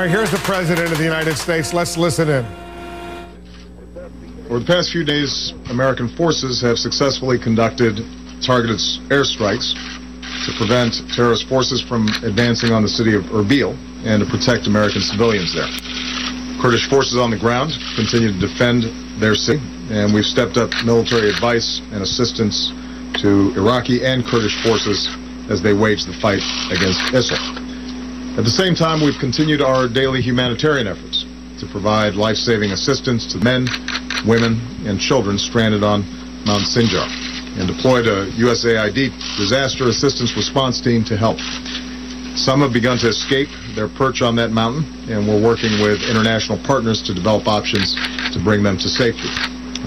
right, here's the President of the United States. Let's listen in. Over the past few days, American forces have successfully conducted targeted airstrikes to prevent terrorist forces from advancing on the city of Erbil and to protect American civilians there. Kurdish forces on the ground continue to defend their city, and we've stepped up military advice and assistance to Iraqi and Kurdish forces as they wage the fight against ISIL. At the same time, we've continued our daily humanitarian efforts to provide life-saving assistance to men, women, and children stranded on Mount Sinjar, and deployed a USAID disaster assistance response team to help. Some have begun to escape their perch on that mountain, and we're working with international partners to develop options to bring them to safety.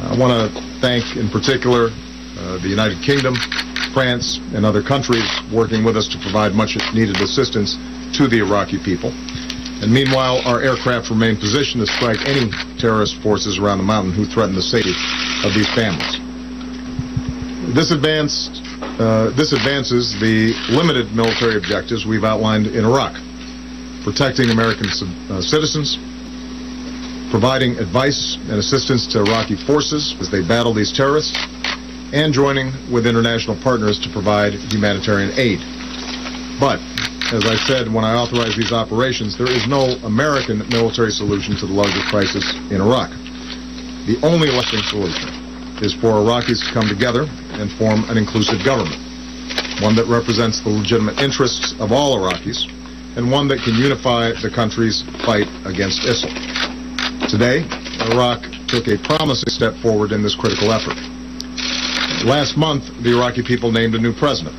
I want to thank, in particular, the United Kingdom, France, and other countries working with us to provide much-needed assistance to the Iraqi people. And meanwhile, our aircraft remain positioned to strike any terrorist forces around the mountain who threaten the safety of these families. This advances the limited military objectives we've outlined in Iraq: protecting American citizens, providing advice and assistance to Iraqi forces as they battle these terrorists, and joining with international partners to provide humanitarian aid. But, as I said when I authorized these operations, there is no American military solution to the larger crisis in Iraq. The only lasting solution is for Iraqis to come together and form an inclusive government, one that represents the legitimate interests of all Iraqis, and one that can unify the country's fight against ISIL. Today, Iraq took a promising step forward in this critical effort. Last month, the Iraqi people named a new president.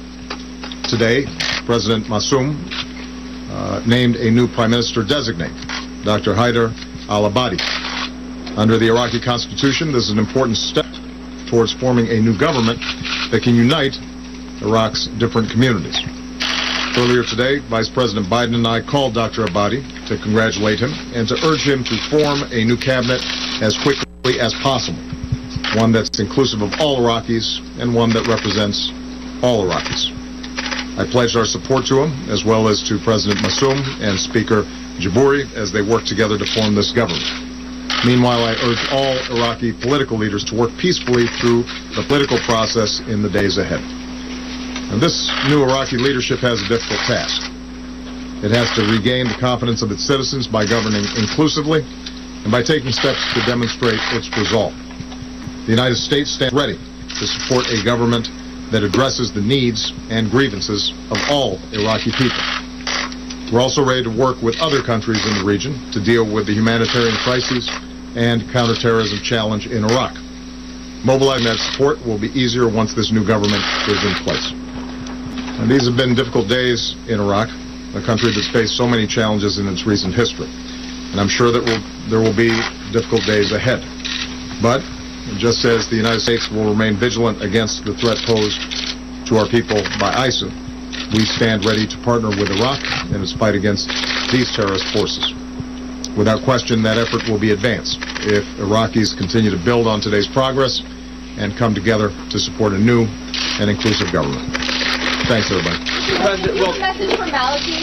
Today, President Massoum named a new Prime Minister-designate, Dr. Haider al-Ibadi. Under the Iraqi Constitution, this is an important step towards forming a new government that can unite Iraq's different communities. Earlier today, Vice President Biden and I called Dr. Ibadi to congratulate him and to urge him to form a new cabinet as quickly as possible, one that's inclusive of all Iraqis and one that represents all Iraqis. I pledged our support to him, as well as to President Massoum and Speaker Jabouri as they work together to form this government. Meanwhile, I urge all Iraqi political leaders to work peacefully through the political process in the days ahead. And this new Iraqi leadership has a difficult task. It has to regain the confidence of its citizens by governing inclusively and by taking steps to demonstrate its resolve. The United States stands ready to support a government that addresses the needs and grievances of all Iraqi people. We're also ready to work with other countries in the region to deal with the humanitarian crises and counterterrorism challenge in Iraq. Mobilizing that support will be easier once this new government is in place. And these have been difficult days in Iraq, a country that's faced so many challenges in its recent history. And I'm sure that there will be difficult days ahead. But just as the United States will remain vigilant against the threat posed to our people by ISIL, we stand ready to partner with Iraq in its fight against these terrorist forces. Without question, that effort will be advanced if Iraqis continue to build on today's progress and come together to support a new and inclusive government. Thanks, everybody. Message from al-Maliki.